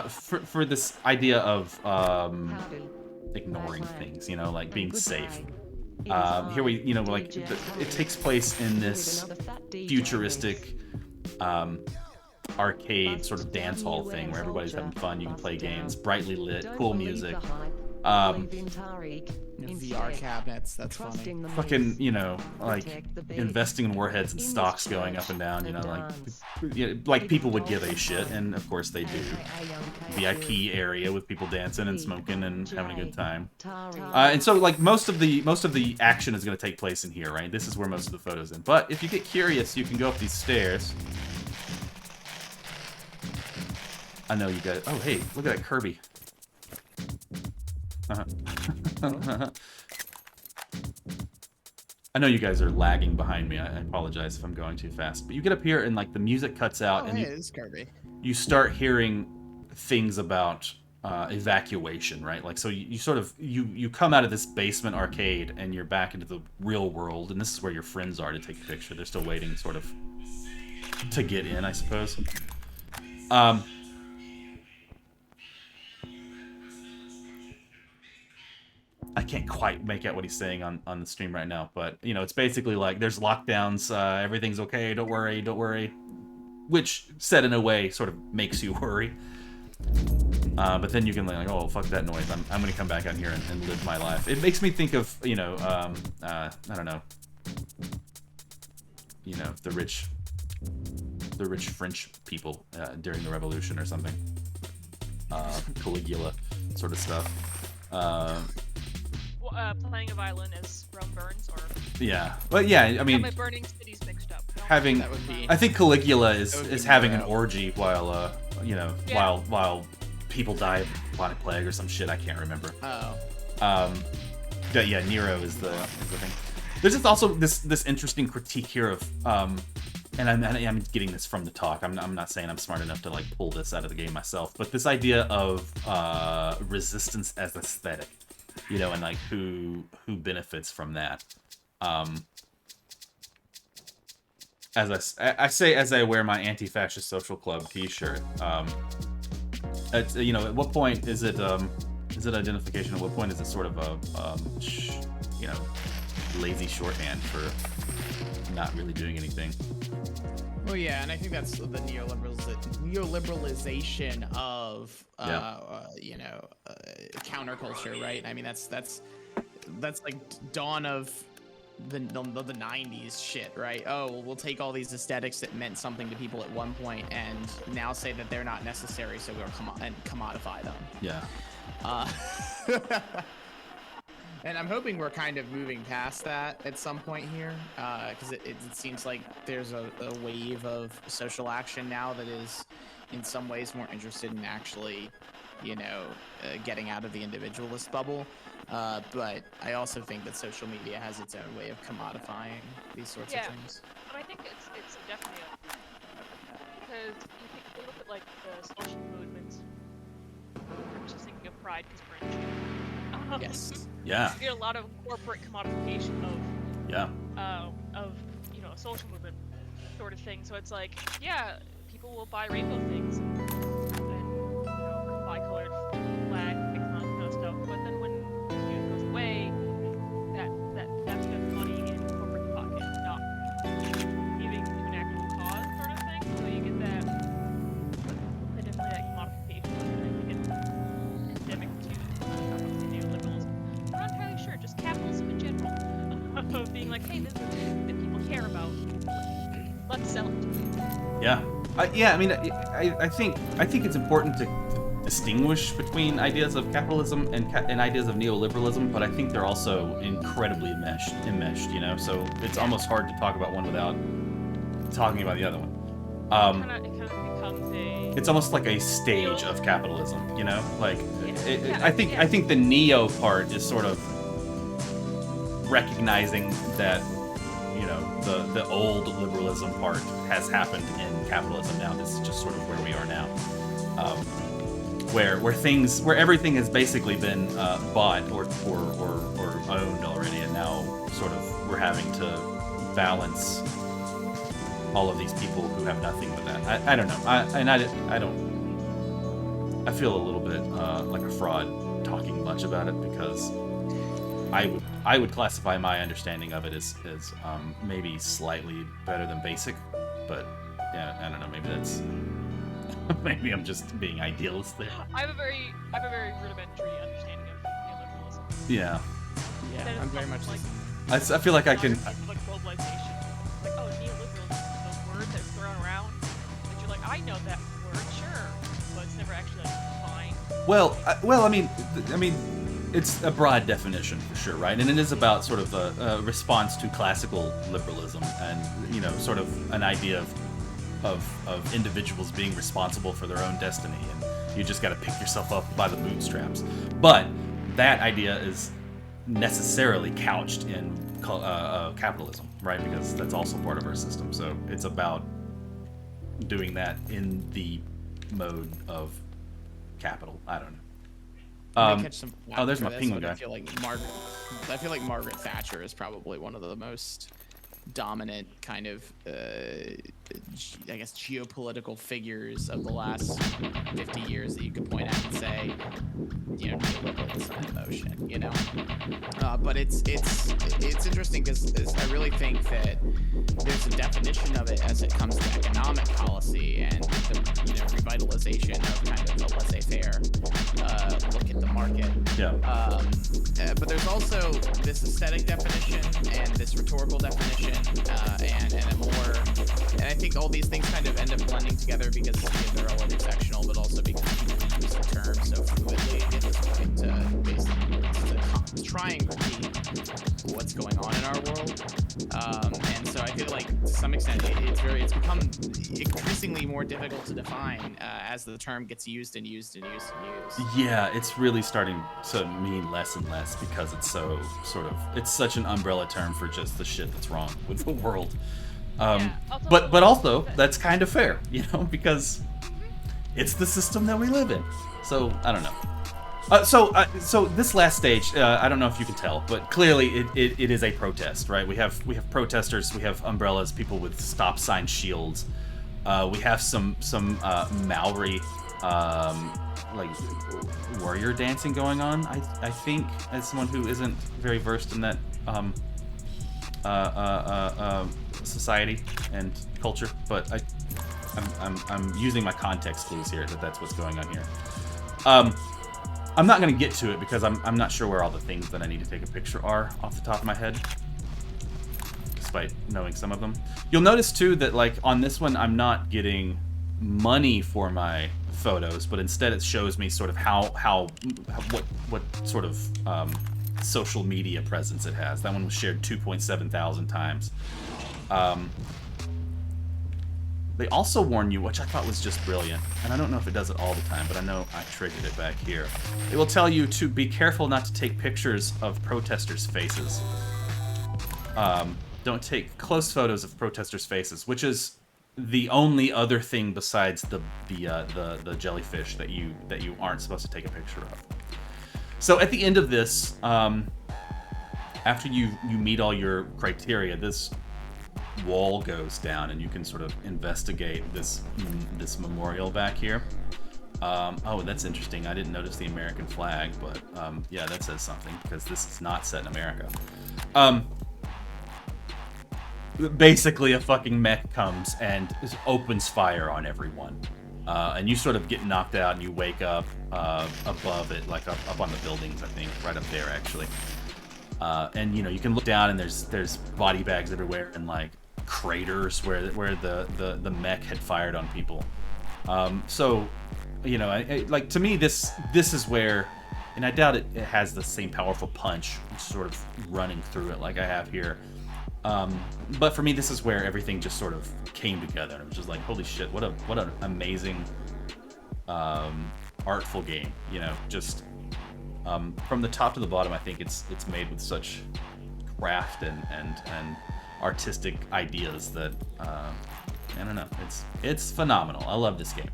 for this idea of ignoring things, you know, like being safe. Here we, you know, like it takes place in this futuristic arcade sort of dance hall thing where everybody's having fun. You can play games, brightly lit, cool music. VR cabinets, that's funny. Fucking, you know, like investing in warheads and stocks going up and down, like people would give a shit, and of course they do. VIP area with people dancing and smoking and having a good time. And so, like, most of the action is going to take place in here, right? This is where most of the photos in. But if you get curious, you can go up these stairs. I know you guys. Oh, hey, look at that Kirby. I know you guys are lagging behind me. I apologize if I'm going too fast. But you get up here and, like, the music cuts out, and you start hearing things about evacuation, right? Like, so you sort of you come out of this basement arcade and you're back into the real world, and this is where your friends are to take a picture. They're still waiting, sort of, to get in, I suppose. I can't quite make out what he's saying on the stream right now, but, you know, it's basically like there's lockdowns, everything's okay, don't worry, which, said in a way, sort of makes you worry. But then you can, like, oh, fuck that noise, I'm gonna come back out here and live my life. It makes me think of, you know, I don't know, you know, the rich French people during the Revolution or something. Caligula sort of stuff. Playing a violin as Rome burns, or yeah, but yeah, I mean, my burning cities mixed up. I think Caligula is having an orgy while you know, Yeah. while people die of bubonic plague or some shit. I can't remember. Oh. Yeah, Nero is the thing. There's just also this interesting critique here of and I'm getting this from the talk. I'm not saying I'm smart enough to like pull this out of the game myself, but this idea of resistance as aesthetic, you know, and like who benefits from that. As I say as I wear my anti-fascist social club T-shirt, it's, you know, at what point is it identification? At what point is it sort of a you know, lazy shorthand for not really doing anything? Well, yeah, and I think that's the neoliberalization of you know, counterculture, right? I mean, that's like dawn of the 90s shit, right? Oh, well, we'll take all these aesthetics that meant something to people at one point and now say that they're not necessary, so we'll commodify them. Yeah. And I'm hoping we're kind of moving past that at some point here, because it seems like there's a wave of social action now that is in some ways more interested in actually, you know, getting out of the individualist bubble. But I also think that social media has its own way of commodifying these sorts of things. But I think it's definitely because you look at like the social movements. I'm just thinking of Pride because Fringe. Yes. Yeah. You get a lot of corporate commodification of you know, a social movement sort of thing. So it's like, yeah, people will buy rainbow things and you know, buy colored flags and that kind of stuff. But then when it goes away, that's just money in corporate pocket, not giving to an actual cause sort of thing. So you get that definitely that commodification. And I think it's endemic to neoliberalism. I'm not entirely sure, just capitalism in general. Of being like, hey, this is something that people care about. Let's sell it. Yeah. Yeah, I mean, I think it's important to distinguish between ideas of capitalism and ideas of neoliberalism, but I think they're also incredibly enmeshed, you know? So it's almost hard to talk about one without talking about the other one. It kind of becomes a... It's almost like a stage of capitalism, you know? Like, Yeah. I think the neo part is sort of recognizing that, you know, the old liberalism part has happened in capitalism now. This is just sort of where we are now, where everything has basically been bought or owned already, and now sort of we're having to balance all of these people who have nothing with that. I don't know. I feel a little bit like a fraud talking much about it, because I would classify my understanding of it as maybe slightly better than basic, but yeah, I don't know. Maybe that's maybe I'm just being idealist there. I have a very rudimentary understanding of neoliberalism. Yeah. Yeah, That I'm is very much like I feel like I can. like globalization. Like, oh, neoliberalism is a word that's thrown around. And you're like, I know that word, sure, but it's never actually like defined. Well, I mean, it's a broad definition for sure, right? And it is about sort of a response to classical liberalism, and, you know, sort of an idea of individuals being responsible for their own destiny, and you just got to pick yourself up by the bootstraps. But that idea is necessarily couched in capitalism, right? Because that's also part of our system. So it's about doing that in the mode of capital. I don't know. I'm gonna catch some Oh, there's for my this, penguin but guy. I feel like Margaret Thatcher is probably one of the most dominant kind of, I guess, geopolitical figures of the last 50 years that you could point at and say, you know, neoliberalism in motion, you know. But it's interesting because I really think that there's a definition of it as it comes to economic policy and the, you know, revitalization of kind of the laissez-faire look at the market. Yeah. But there's also this aesthetic definition and this rhetorical definition, and a more, and I think all these things kind of end up blending together because, you know, they're all intersectional, but also because people use the term so fluidly at this point to basically to try and critique what's going on in our world. And so I feel like, to some extent, it's become increasingly more difficult to define as the term gets used and used and used and used. Yeah, it's really starting to mean less and less because it's so it's such an umbrella term for just the shit that's wrong with the world. Also, But also that's kind of fair, because it's the system that we live in. So I don't know. So this last stage, I don't know if you can tell, but clearly it is a protest, right? We have protesters, we have umbrellas, people with stop sign shields. We have some Maori like warrior dancing going on. I think, as someone who isn't very versed in that society and culture, but I'm using my context clues here that's what's going on here. I'm not going to get to it because I'm not sure where all the things that I need to take a picture are off the top of my head, despite knowing some of them. You'll notice too that like on this one I'm not getting money for my photos, but instead it shows me sort of what sort of social media presence it has. That one was shared 2.7 thousand times. They also warn you, which I thought was just brilliant, and I don't know if it does it all the time, but I know I triggered it back here. It will tell you to be careful not to take pictures of protesters' faces. Don't take close photos of protesters' faces, which is the only other thing besides the jellyfish that you aren't supposed to take a picture of. So at the end of this, after you meet all your criteria, this wall goes down and you can sort of investigate this memorial back here. Oh, that's interesting. I didn't notice the American flag, but yeah, that says something because this is not set in America. Basically, a fucking mech comes and opens fire on everyone, and you sort of get knocked out and you wake up above it, like up on the buildings, I think, right up there actually. And you can look down and there's body bags everywhere and like craters where the mech had fired on people. So like to me this is where, and I doubt it has the same powerful punch sort of running through it like I have here. But for me this is where everything just sort of came together and it was just like, holy shit, what an amazing artful game, just from the top to the bottom. I think it's made with such craft and artistic ideas that I don't know, it's phenomenal. I love this game.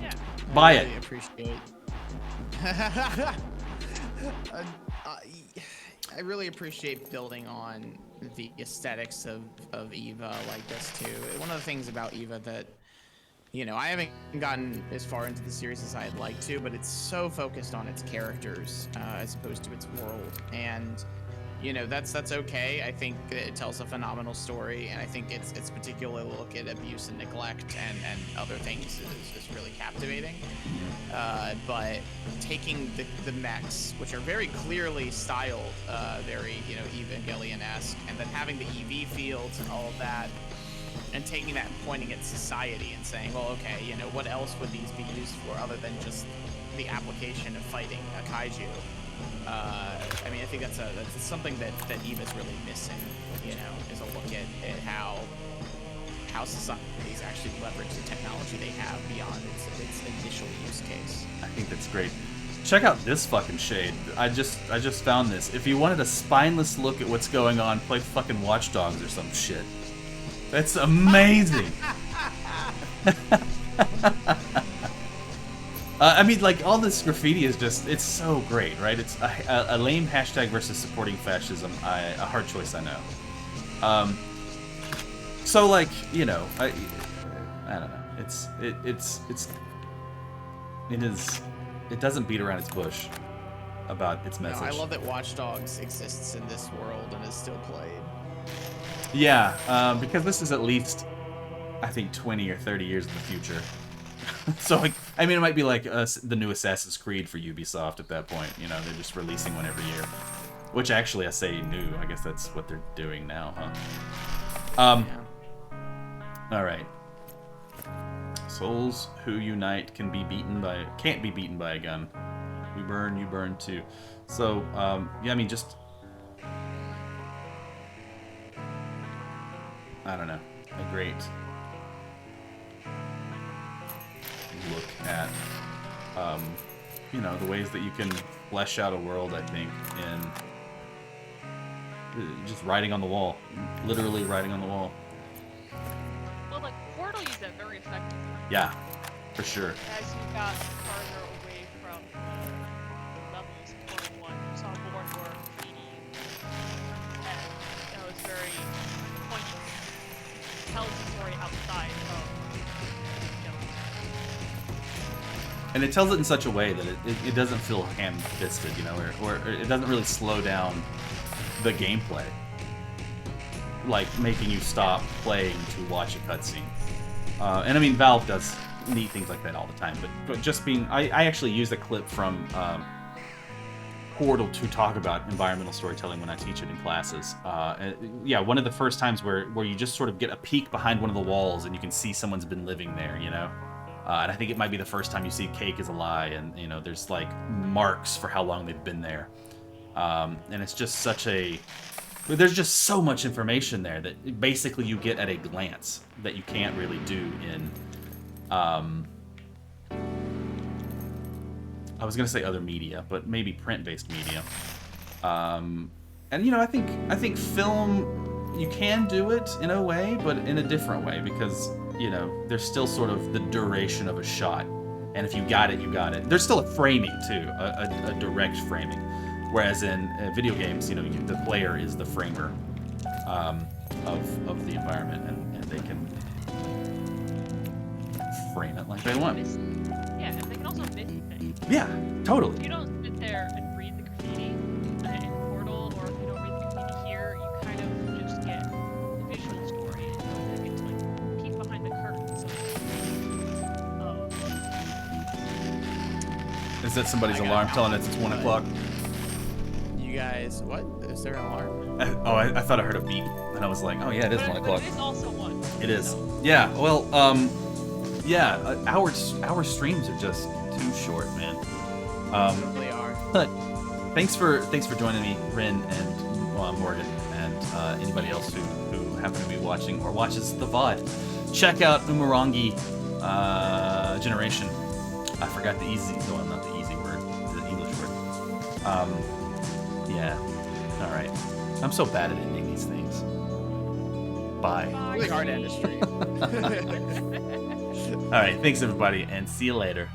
Yeah. Buy I it. really appreciate. I really appreciate building on the aesthetics of EVA like this too. One of the things about EVA that I haven't gotten as far into the series as I'd like to, but it's so focused on its characters as opposed to its world. And, that's okay. I think it tells a phenomenal story, and I think its particular look at abuse and neglect and other things is really captivating. But taking the mechs, which are very clearly styled, very, Evangelion-esque, and then having the EV fields and all of that, and taking that and pointing at society and saying, well, okay, what else would these be used for other than just the application of fighting a kaiju? I think that's something that EVA's really missing, is a look at how societies actually leverage the technology they have beyond its initial use case. I think that's great. Check out this fucking shade. I just found this. If you wanted a spineless look at what's going on, play fucking Watch Dogs or some shit. That's amazing. Like, all this graffiti is just, it's so great, right? It's a lame hashtag versus supporting fascism. A hard choice, I know. So, like, I don't know. It doesn't beat around its bush about its message. No, I love that Watch Dogs exists in this world and is still played. Yeah, because this is at least, I think, 20 or 30 years in the future. So, like, it might be like the new Assassin's Creed for Ubisoft at that point. They're just releasing one every year. Which, actually, I say new. I guess that's what they're doing now, huh? Yeah. All right. Souls who unite can't be beaten by a gun. We burn, you burn too. So, yeah, just I don't know, a great look at, you know, the ways that you can flesh out a world, I think, in just writing on the wall. Literally writing on the wall. Well, like, Portal used that very effectively. Yeah, for sure. As you got farther away from the levels of Portal 1, you saw more and more graffiti, and that was very poignant. It tells the story outside of, you know, And it tells it in such a way that it doesn't feel ham-fisted, you know, or it doesn't really slow down the gameplay, like making you stop playing to watch a cutscene. And I mean, Valve does neat things like that all the time, but just being, I actually used a clip from Portal to talk about environmental storytelling when I teach it in classes. Yeah, one of the first times where you just sort of get a peek behind one of the walls and you can see someone's been living there, you know. And I think it might be the first time you see cake is a lie, and you know, there's like marks for how long they've been there. And it's just such a... There's just so much information there that basically you get at a glance that you can't really do in... I was gonna say other media, but maybe print-based media. And you know, I think film, you can do it in a way, but in a different way, because you know, there's still sort of the duration of a shot, and if you got it, you got it. There's still a framing too, a direct framing. Whereas in video games, you know, the player is the framer of the environment, and they can frame it like they want. yeah, and they can also miss things. Yeah, totally. If you don't sit there and read the graffiti in Portal, or if you don't read the graffiti here, you kind of just get the visual story, and you get to like peek behind the curtain. So, Is that somebody's I got alarm an telling us it's 1 o'clock? You guys, what? Is there an alarm? Oh, I thought I heard a beep, and I was like, oh yeah, it is 1 o'clock. But it is also one. It is. Yeah. Well, yeah. Our streams are just too short, man. They are. But thanks for joining me, Rin and Morgan, and anybody else who happen to be watching or watches the VOD. Check out Umurangi Generation. I forgot the easy, no, not the easy word, the English word. Yeah. All right. I'm so bad at ending these things. Bye. Really hard industry. All right. Thanks, everybody, and see you later.